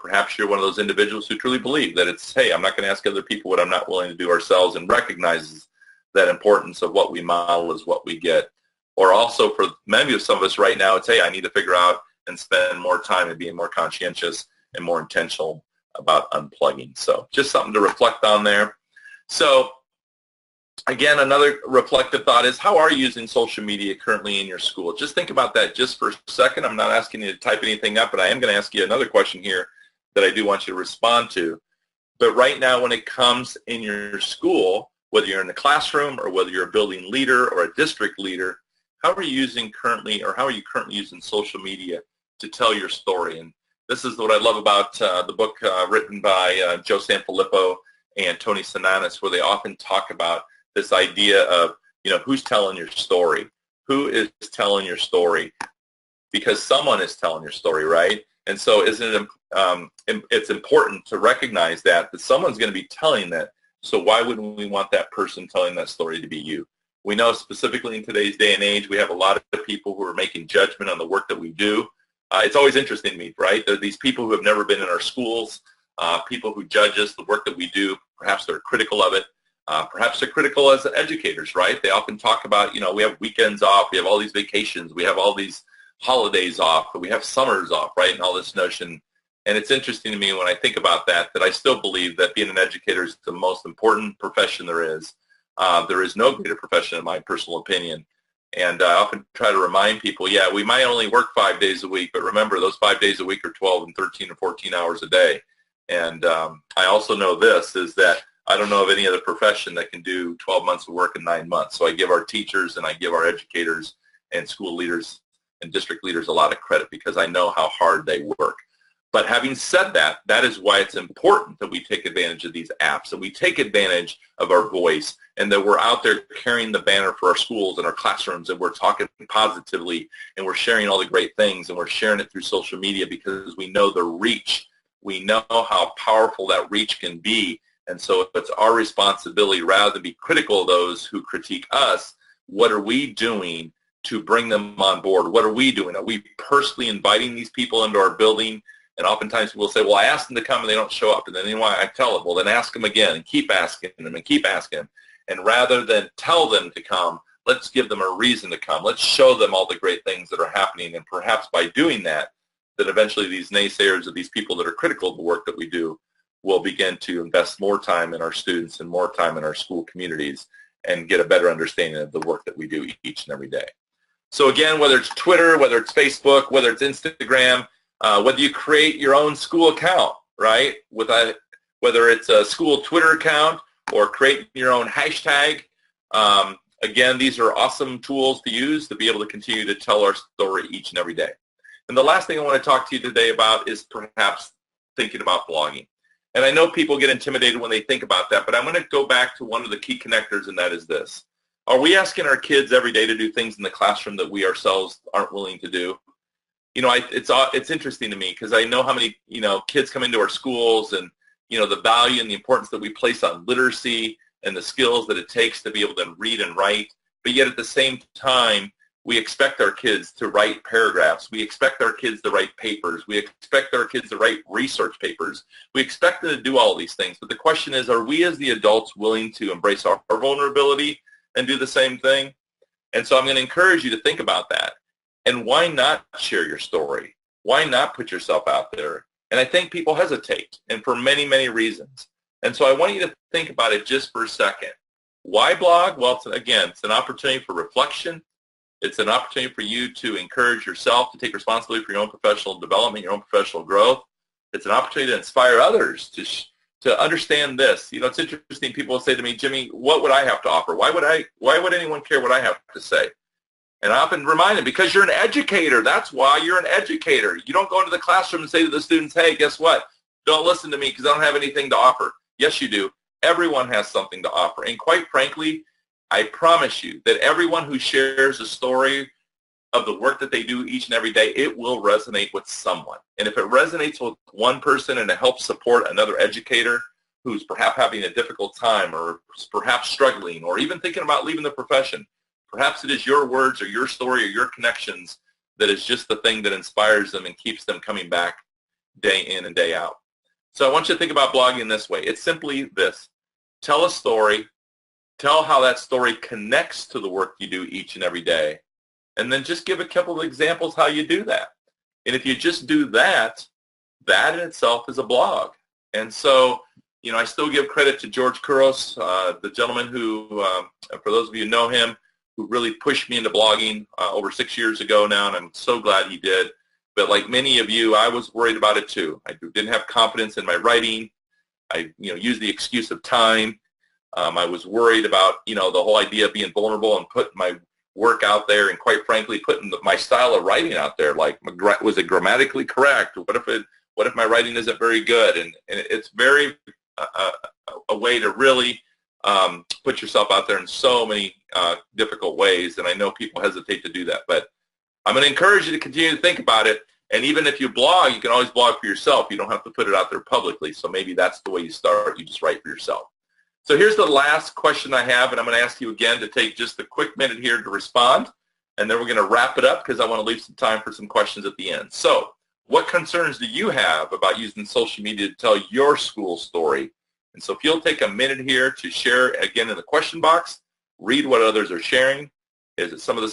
Perhaps you're one of those individuals who truly believe that it's, hey, I'm not going to ask other people what I'm not willing to do ourselves, and recognizes that importance of what we model is what we get. Or also for many of some of us right now, it's, hey, I need to figure out and spend more time and being more conscientious and more intentional about unplugging. So just something to reflect on there. So again, another reflective thought is, how are you using social media currently in your school? Just think about that just for a second. I'm not asking you to type anything up, but I am going to ask you another question here that I do want you to respond to. But right now, when it comes in your school, whether you're in the classroom or whether you're a building leader or a district leader, how are you currently using social media to tell your story? And this is what I love about the book written by Joe Sanfilippo and Tony Sinanis, where they often talk about this idea of, who's telling your story? Who is telling your story? Because someone is telling your story, right? And so it's important to recognize that someone's going to be telling that. So why wouldn't we want that person telling that story to be you? We know specifically in today's day and age, we have a lot of people who are making judgment on the work that we do. It's always interesting to me, right? There are these people who have never been in our schools, people who judge us, the work that we do. Perhaps they're critical of it. Perhaps they're critical as educators, right? They often talk about, we have weekends off, we have all these vacations, we have all these holidays off, but we have summers off, right? And all this notion. And it's interesting to me when I think about that I still believe that being an educator is the most important profession there is. There is no greater profession, in my personal opinion, And I often try to remind people, yeah, we might only work 5 days a week, but remember, those 5 days a week are 12 and 13 and 14 hours a day. And I also know this, is that I don't know of any other profession that can do 12 months of work in 9 months. So I give our teachers and I give our educators and school leaders and district leaders a lot of credit because I know how hard they work. But having said that, that is why it's important that we take advantage of these apps, that we take advantage of our voice, and that we're out there carrying the banner for our schools and our classrooms, and we're talking positively, and we're sharing all the great things, and we're sharing it through social media because we know the reach. We know how powerful that reach can be. And so it's our responsibility, rather than be critical of those who critique us, what are we doing to bring them on board? What are we doing? Are we personally inviting these people into our building? And oftentimes people say, well, I asked them to come and they don't show up. And then anyway, I tell them, well, then ask them again and keep asking them and keep asking them. And rather than tell them to come, let's give them a reason to come. Let's show them all the great things that are happening. And perhaps by doing that, that eventually these naysayers or these people that are critical of the work that we do will begin to invest more time in our students and more time in our school communities and get a better understanding of the work that we do each and every day. So again, whether it's Twitter, whether it's Facebook, whether it's Instagram, whether you create your own school account, right? Whether it's a school Twitter account or create your own hashtag. Again, these are awesome tools to use to be able to continue to tell our story each and every day. And the last thing I want to talk to you today about is perhaps thinking about blogging. And I know people get intimidated when they think about that, but I'm going to go back to one of the key connectors, and that is this. Are we asking our kids every day to do things in the classroom that we ourselves aren't willing to do? You know, it's interesting to me because I know how many, kids come into our schools and, the value and the importance that we place on literacy and the skills that it takes to be able to read and write. But yet at the same time, we expect our kids to write paragraphs. We expect our kids to write papers. We expect our kids to write research papers. We expect them to do all these things. But the question is, are we as the adults willing to embrace our vulnerability and do the same thing? And so I'm going to encourage you to think about that. And why not share your story? Why not put yourself out there? And I think people hesitate, and for many, many reasons. And so I want you to think about it just for a second. Why blog? Well, it's an opportunity for reflection. It's an opportunity for you to encourage yourself to take responsibility for your own professional development, your own professional growth. It's an opportunity to inspire others to understand this. It's interesting. People will say to me, Jimmy, what would I have to offer? Why would anyone care what I have to say? And I often remind them, because you're an educator. That's why you're an educator. You don't go into the classroom and say to the students, hey, guess what? Don't listen to me because I don't have anything to offer. Yes, you do. Everyone has something to offer. And quite frankly, I promise you that everyone who shares a story of the work that they do each and every day, it will resonate with someone. And if it resonates with one person and it helps support another educator who's perhaps having a difficult time or perhaps struggling or even thinking about leaving the profession, perhaps it is your words or your story or your connections that is just the thing that inspires them and keeps them coming back day in and day out. So I want you to think about blogging this way. It's simply this. Tell a story. Tell how that story connects to the work you do each and every day. And then just give a couple of examples how you do that. And if you just do that, that in itself is a blog. And so, I still give credit to George Couros, the gentleman who, for those of you who know him, who really pushed me into blogging over 6 years ago now, and I'm so glad he did. But like many of you, I was worried about it too. I didn't have confidence in my writing. I, used the excuse of time. I was worried about, the whole idea of being vulnerable and putting my work out there, and quite frankly, putting my style of writing out there. Like, was it grammatically correct? What if my writing isn't very good? And it's very a way to really put yourself out there in so many difficult ways, and I know people hesitate to do that. But I'm going to encourage you to continue to think about it, and even if you blog, you can always blog for yourself. You don't have to put it out there publicly, so maybe that's the way you start. You just write for yourself. So here's the last question I have, and I'm going to ask you again to take just a quick minute here to respond, and then we're going to wrap it up because I want to leave some time for some questions at the end. So what concerns do you have about using social media to tell your school story? And so if you'll take a minute here to share, again, in the question box, read what others are sharing. Is it some of the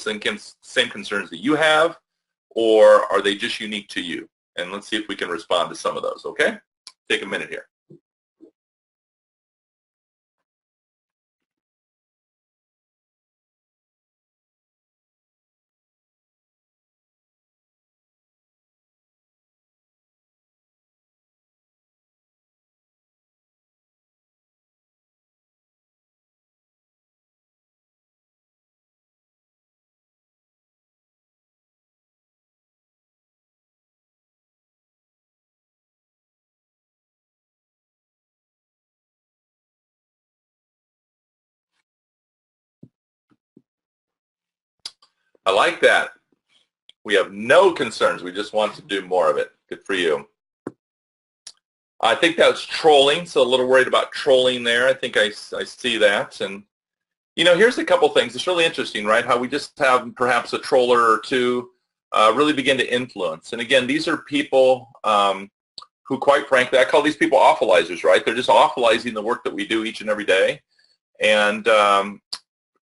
same concerns that you have, or are they just unique to you? And let's see if we can respond to some of those, okay? Take a minute here. I like that. We have no concerns. We just want to do more of it. Good for you. I think that's trolling, so a little worried about trolling there. I think I see that. And, you know, here's a couple things. It's really interesting, right, how we just have perhaps a troller or two really begin to influence. And, again, these are people who, quite frankly, I call these people awfulizers, right? They're just awfulizing the work that we do each and every day and,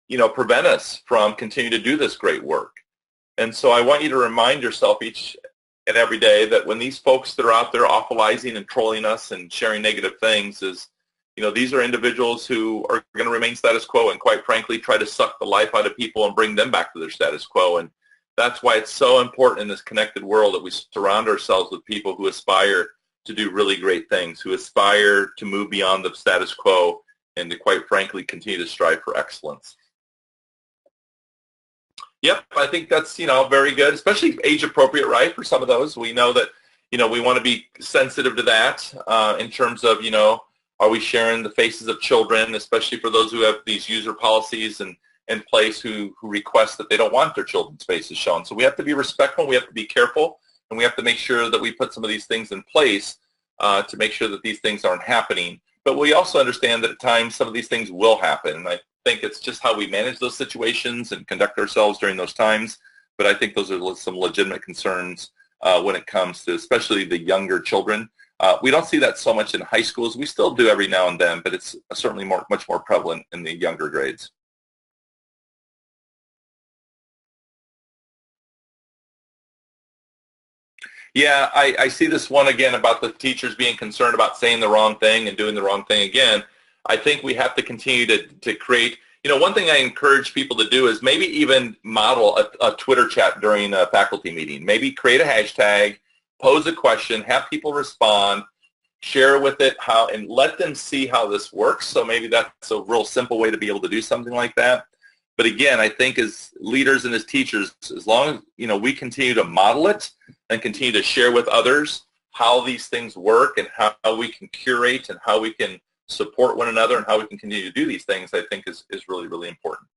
you know, prevent us from continuing to do this great work. And so I want you to remind yourself each and every day that when these folks that are out there awfulizing and trolling us and sharing negative things is, you know, these are individuals who are going to remain status quo and, quite frankly, try to suck the life out of people and bring them back to their status quo. And that's why it's so important in this connected world that we surround ourselves with people who aspire to do really great things, who aspire to move beyond the status quo and to, quite frankly, continue to strive for excellence. Yep, I think that's, you know, very good, especially age appropriate, right, for some of those. We know that, you know, we want to be sensitive to that in terms of, you know, are we sharing the faces of children, especially for those who have these user policies in place who request that they don't want their children's faces shown. So we have to be respectful, we have to be careful, and we have to make sure that we put some of these things in place to make sure that these things aren't happening. But we also understand that at times some of these things will happen. And I think it's just how we manage those situations and conduct ourselves during those times. But I think those are some legitimate concerns when it comes to especially the younger children. We don't see that so much in high schools. We still do every now and then, but it's certainly much more prevalent in the younger grades. Yeah, I see this one again about the teachers being concerned about saying the wrong thing and doing the wrong thing again. I think we have to continue to create, you know, one thing I encourage people to do is maybe even model a Twitter chat during a faculty meeting. Maybe create a hashtag, pose a question, have people respond, share with it how, and let them see how this works. So maybe that's a real simple way to be able to do something like that. But again, I think as leaders and as teachers, as long as, you know, we continue to model it and continue to share with others how these things work and how we can curate and how we can support one another and how we can continue to do these things, I think is really, really important.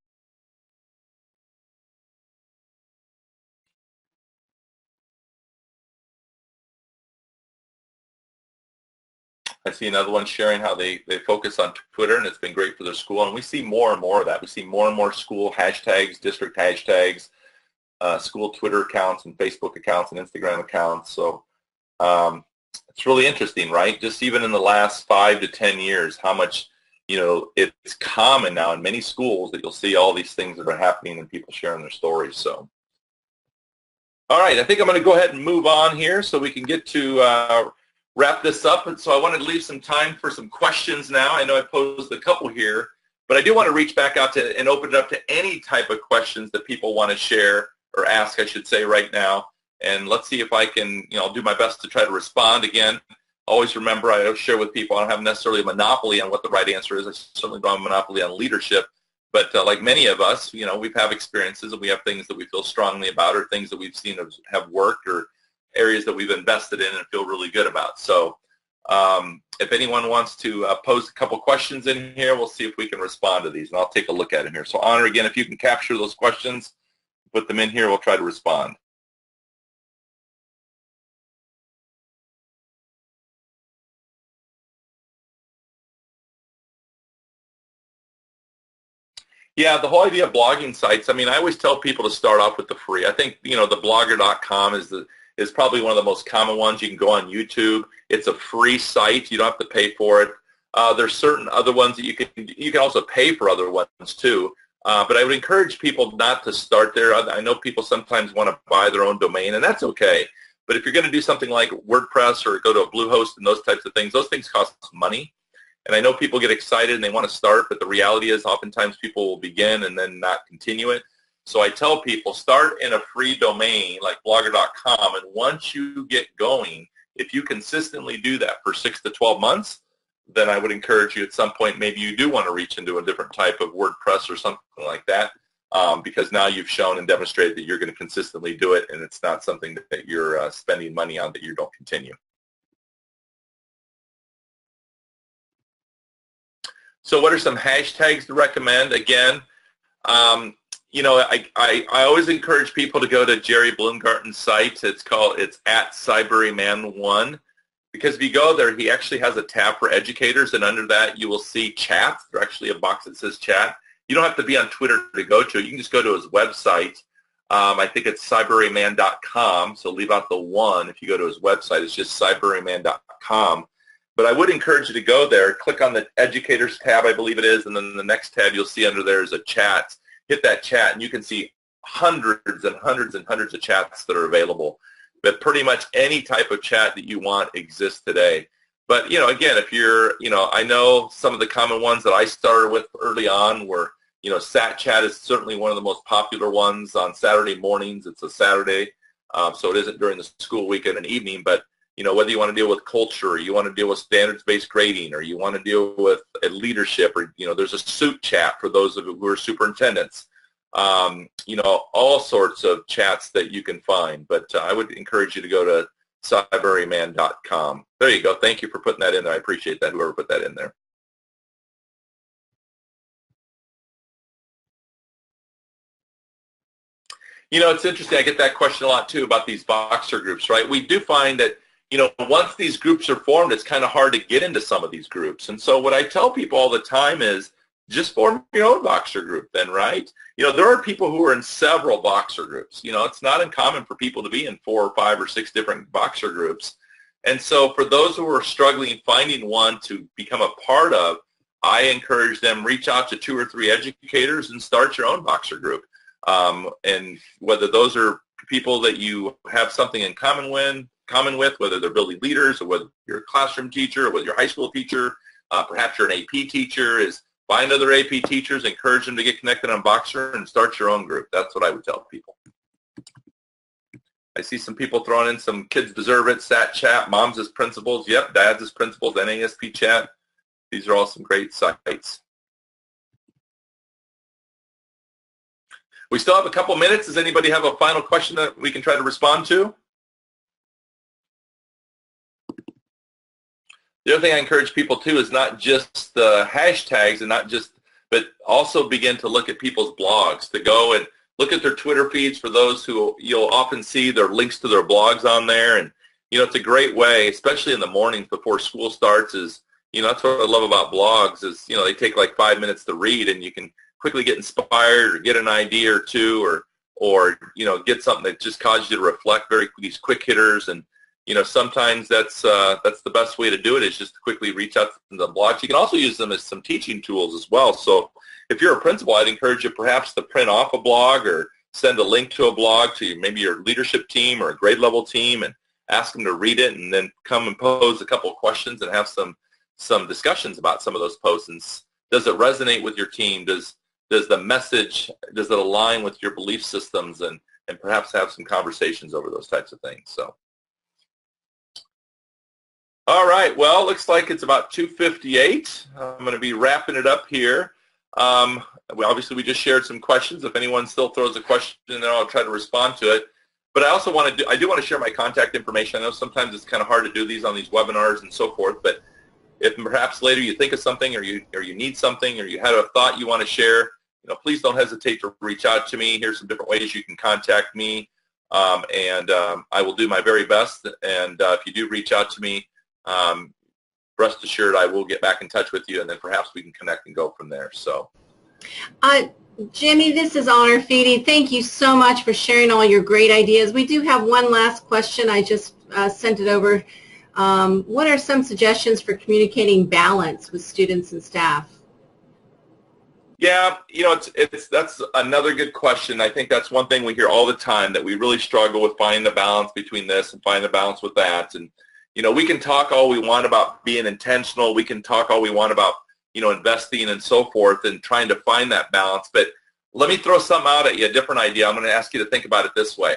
I see another one sharing how they focus on Twitter, and it's been great for their school. And we see more and more of that. We see more and more school hashtags, district hashtags, school Twitter accounts and Facebook accounts and Instagram accounts. So it's really interesting, right? Just even in the last 5 to 10 years, how much, you know, it's common now in many schools that you'll see all these things that are happening and people sharing their stories. So, all right, I think I'm going to go ahead and move on here so we can get to wrap this up. And so I wanted to leave some time for some questions now. I know I posed a couple here, but I do want to reach back out to and open it up to any type of questions that people want to share or ask, I should say, right now. And let's see if I can, you know, I'll do my best to try to respond. Again, always remember, I don't share with people, I don't have necessarily a monopoly on what the right answer is. I certainly don't have a monopoly on leadership. But like many of us, you know, we've had experiences and we have things that we feel strongly about or things that we've seen have worked or areas that we've invested in and feel really good about. So if anyone wants to pose a couple questions in here, we'll see if we can respond to these, and I'll take a look at them here. So Honor, again, if you can capture those questions, put them in here, we'll try to respond. Yeah, the whole idea of blogging sites, I mean, I always tell people to start off with the free. I think, you know, the blogger.com is probably one of the most common ones. You can go on YouTube. It's a free site. You don't have to pay for it. There's certain other ones that you can also pay for other ones too. But I would encourage people not to start there. I know people sometimes want to buy their own domain, and that's okay. But if you're going to do something like WordPress or go to a Bluehost and those types of things cost money. And I know people get excited and they want to start, but the reality is oftentimes people will begin and then not continue it. So I tell people, start in a free domain like blogger.com, and once you get going, if you consistently do that for 6 to 12 months, then I would encourage you at some point, maybe you do want to reach into a different type of WordPress or something like that, because now you've shown and demonstrated that you're going to consistently do it, and it's not something that you're spending money on that you don't continue. So what are some hashtags to recommend? Again, I always encourage people to go to Jerry Bloomgarten's site. It's at CyberryMan1, because if you go there, he actually has a tab for educators, and under that you will see chat. There's actually a box that says chat. You don't have to be on Twitter to go to it. You can just go to his website. I think it's cyberryman.com, so leave out the one. If you go to his website, it's just cyberryman.com. But I would encourage you to go there, click on the educators tab, I believe it is, and then the next tab you'll see under there is a chat. Hit that chat, and you can see hundreds and hundreds and hundreds of chats that are available. But pretty much any type of chat that you want exists today. But, again, if you're, I know some of the common ones that I started with early on were, Sat Chat is certainly one of the most popular ones on Saturday mornings. It's a Saturday, so it isn't during the school weekend and evening. But, whether you want to deal with culture, or you want to deal with standards-based grading, or you want to deal with leadership, or, there's a suit chat for those of you who are superintendents. All sorts of chats that you can find. But I would encourage you to go to cyberryman.com. There you go. Thank you for putting that in there. I appreciate that, whoever put that in there. It's interesting. I get that question a lot, too, about these Boxer groups, right? We do find that, once these groups are formed, it's kind of hard to get into some of these groups. And so what I tell people all the time is just form your own Boxer group then, right? There are people who are in several Boxer groups. It's not uncommon for people to be in 4 or 5 or 6 different Boxer groups. And so for those who are struggling finding one to become a part of, I encourage them, reach out to 2 or 3 educators and start your own Boxer group. And whether those are people that you have something in common with, whether they're building leaders, or whether you're a classroom teacher, or whether you're a high school teacher, perhaps you're an AP teacher, is find other AP teachers, encourage them to get connected on Boxer, and start your own group. That's what I would tell people. I see some people throwing in some Kids Deserve It, Sat Chat, Moms as Principals. Yep, Dads as Principals, NASP Chat. These are all some great sites. We still have a couple minutes. Does anybody have a final question that we can try to respond to? The other thing I encourage people too is not just the hashtags, but also begin to look at people's blogs, to go and look at their Twitter feeds. For those who you'll often see their links to their blogs on there. And, it's a great way, especially in the mornings before school starts, is, that's what I love about blogs is, they take like 5 minutes to read, and you can quickly get inspired or get an idea or two, or get something that just causes you to reflect, these quick hitters. And sometimes that's the best way to do it, is just to quickly reach out to the blogs. You can also use them as some teaching tools as well. So if you're a principal, I'd encourage you perhaps to print off a blog or send a link to a blog to maybe your leadership team or a grade level team, and ask them to read it, and then come and pose a couple of questions and have some discussions about some of those posts. And does it resonate with your team? Does the message, does it align with your belief systems? And perhaps have some conversations over those types of things. So. All right, well, looks like it's about 2:58. I'm going to be wrapping it up here. Obviously, we just shared some questions. If anyone still throws a question in there, I'll try to respond to it. But I do want to share my contact information. I know sometimes it's kind of hard to do these on these webinars and so forth, but if perhaps later you think of something, or you need something, or you had a thought you want to share, please don't hesitate to reach out to me. Here's some different ways you can contact me, and I will do my very best. And if you do reach out to me, rest assured I will get back in touch with you, and then perhaps we can connect and go from there. So, Jimmy, this is Honor Feedy. Thank you so much for sharing all your great ideas. We do have one last question. I just sent it over. What are some suggestions for communicating balance with students and staff? Yeah, that's another good question. I think that's one thing we hear all the time, that we really struggle with finding the balance between this and finding the balance with that. And we can talk all we want about being intentional. We can talk all we want about, investing and so forth, and trying to find that balance. But let me throw something out at you, a different idea. I'm going to ask you to think about it this way.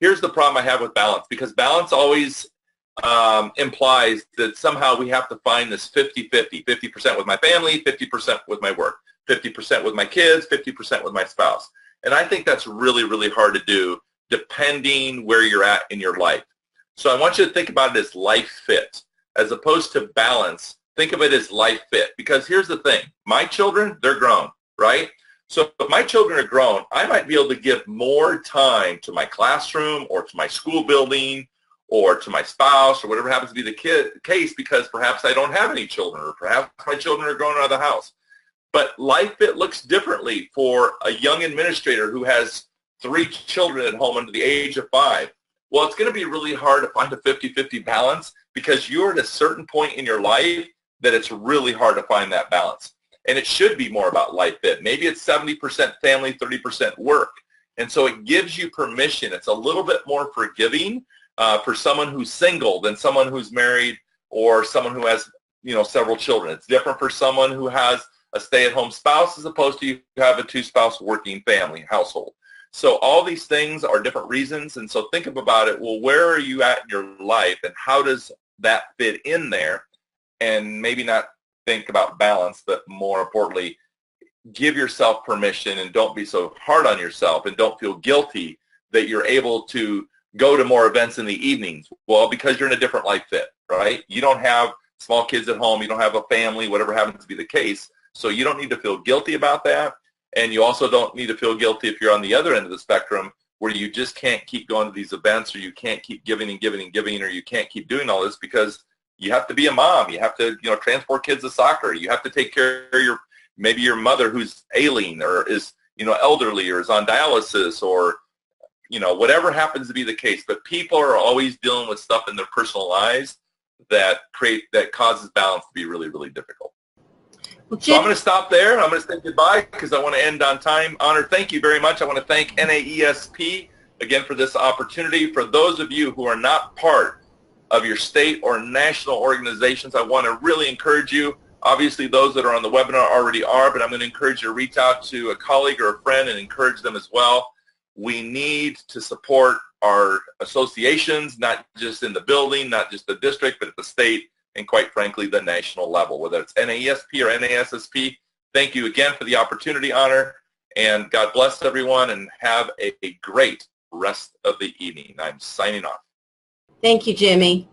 Here's the problem I have with balance, because balance always implies that somehow we have to find this 50-50, 50% with my family, 50% with my work, 50% with my kids, 50% with my spouse. And I think that's really, really hard to do, depending where you're at in your life. So I want you to think about it as life fit, as opposed to balance. Think of it as life fit, because here's the thing. My children, they're grown, right? So if my children are grown, I might be able to give more time to my classroom or to my school building or to my spouse or whatever happens to be the case, because perhaps I don't have any children, or perhaps my children are grown out of the house. But life fit looks differently for a young administrator who has 3 children at home under the age of 5. Well, it's going to be really hard to find a 50-50 balance, because you're at a certain point in your life that it's really hard to find that balance. And it should be more about life fit. Maybe it's 70% family, 30% work. And so it gives you permission. It's a little bit more forgiving for someone who's single than someone who's married, or someone who has, several children. It's different for someone who has a stay-at-home spouse as opposed to you have a 2-spouse working family household. So all these things are different reasons. And so think about it. Well, where are you at in your life, and how does that fit in there? And maybe not think about balance, but more importantly, give yourself permission and don't be so hard on yourself, and don't feel guilty that you're able to go to more events in the evenings. Well, because you're in a different life fit, right? You don't have small kids at home. You don't have a family, whatever happens to be the case. So you don't need to feel guilty about that. And you also don't need to feel guilty if you're on the other end of the spectrum, where you just can't keep going to these events, or you can't keep giving and giving and giving, or you can't keep doing all this because you have to be a mom. You have to, transport kids to soccer. You have to take care of maybe your mother who's ailing, or is, elderly, or is on dialysis, or, whatever happens to be the case. But people are always dealing with stuff in their personal lives that causes balance to be really, really difficult. So I'm going to stop there. I'm going to say goodbye because I want to end on time. Honor, thank you very much. I want to thank NAESP again for this opportunity. For those of you who are not part of your state or national organizations, I want to really encourage you. Obviously, those that are on the webinar already are, but I'm going to encourage you to reach out to a colleague or a friend and encourage them as well. We need to support our associations, not just in the building, not just the district, but at the state, and quite frankly, the national level, whether it's NAESP or NASSP. Thank you again for the opportunity, Honor, and God bless everyone, and have a great rest of the evening. I'm signing off. Thank you, Jimmy.